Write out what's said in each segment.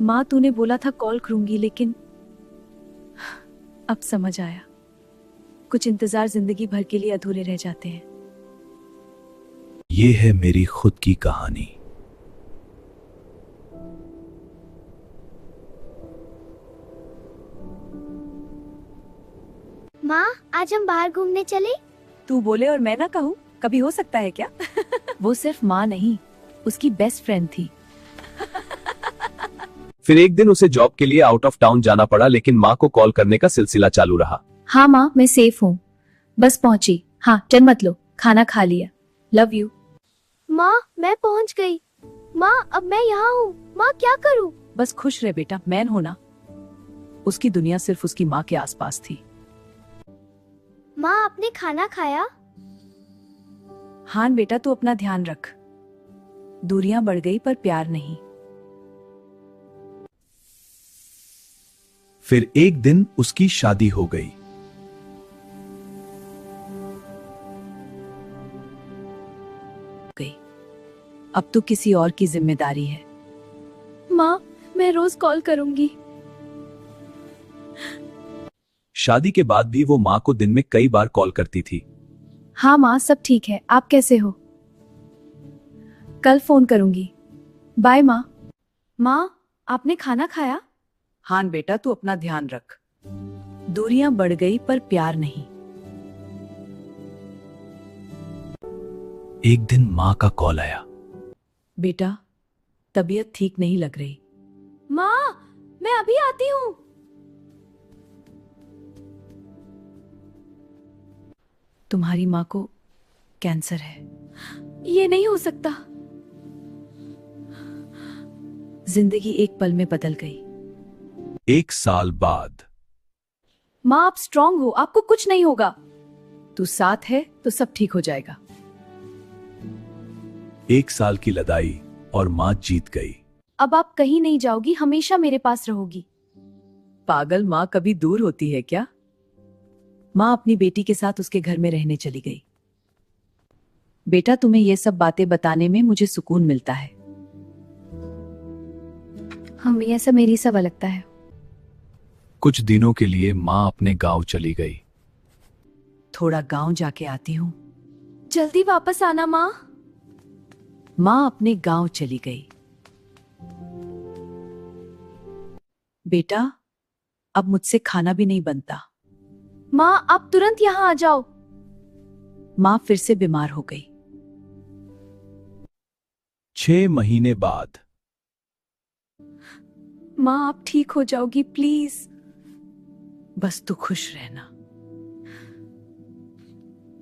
माँ तूने बोला था कॉल करूंगी, लेकिन अब समझ आया, कुछ इंतजार जिंदगी भर के लिए अधूरे रह जाते हैं। ये है मेरी खुद की कहानी। माँ, आज हम बाहर घूमने चले। तू बोले और मैं ना कहूँ, कभी हो सकता है क्या? वो सिर्फ माँ नहीं, उसकी बेस्ट फ्रेंड थी। फिर एक दिन उसे जॉब के लिए आउट ऑफ टाउन जाना पड़ा, लेकिन माँ को कॉल करने का सिलसिला चालू रहा। हाँ माँ, मैं सेफ हूँ, बस पहुंची। हाँ, टेंशन मत लो, खाना खा लिया, लव यू। माँ, मैं पहुँच गई। माँ, अब मैं यहाँ हूँ। माँ, क्या करूँ? बस खुश रहे बेटा, मैन होना। उसकी दुनिया सिर्फ उसकी माँ के आसपास थी। माँ, आपने खाना खाया? हाँ बेटा, तू अपना ध्यान रख। दूरियां बढ़ गई पर प्यार नहीं। फिर एक दिन उसकी शादी हो गई। गई, अब तो किसी और की जिम्मेदारी है। माँ, मैं रोज कॉल करूंगी। शादी के बाद भी वो माँ को दिन में कई बार कॉल करती थी। हाँ माँ, सब ठीक है, आप कैसे हो? कल फोन करूंगी, बाय माँ। माँ, आपने खाना खाया? हाँ बेटा, तू अपना ध्यान रख। दूरियां बढ़ गई पर प्यार नहीं। एक दिन माँ का कॉल आया। बेटा, तबीयत ठीक नहीं लग रही। माँ, मैं अभी आती हूँ। तुम्हारी माँ को कैंसर है। ये नहीं हो सकता। जिंदगी एक पल में बदल गई। एक साल बाद माँ, आप स्ट्रांग हो, आपको कुछ नहीं होगा। तू साथ है तो सब ठीक हो जाएगा। एक साल की लड़ाई और माँ जीत गई। अब आप कहीं नहीं जाओगी, हमेशा मेरे पास रहोगी। पागल माँ कभी दूर होती है क्या? माँ अपनी बेटी के साथ उसके घर में रहने चली गई। बेटा, तुम्हें ये सब बातें बताने में मुझे सुकून मिलता है। हम ये सब मेरी सब लगता है। कुछ दिनों के लिए माँ अपने गांव चली गई। थोड़ा गांव जाके आती हूँ। जल्दी वापस आना माँ। माँ अपने गांव चली गई। बेटा, अब मुझसे खाना भी नहीं बनता। माँ, आप तुरंत यहाँ आ जाओ। माँ फिर से बीमार हो गई। 6 महीने बाद माँ, आप ठीक हो जाओगी प्लीज। बस तू खुश रहना।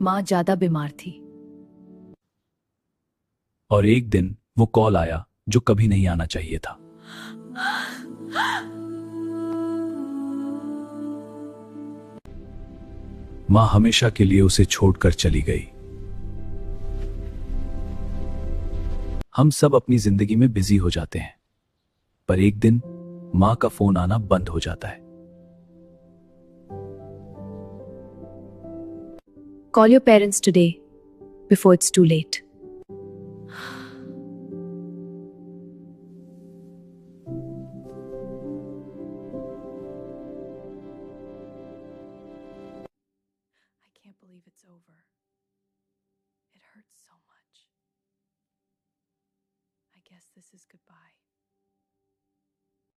माँ ज्यादा बीमार थी। और एक दिन वो कॉल आया जो कभी नहीं आना चाहिए था। माँ हमेशा के लिए उसे छोड़कर चली गई। हम सब अपनी जिंदगी में बिजी हो जाते हैं, पर एक दिन माँ का फोन आना बंद हो जाता है। Call your parents today before it's too late. I can't believe it's over. It hurts so much. I guess this is goodbye.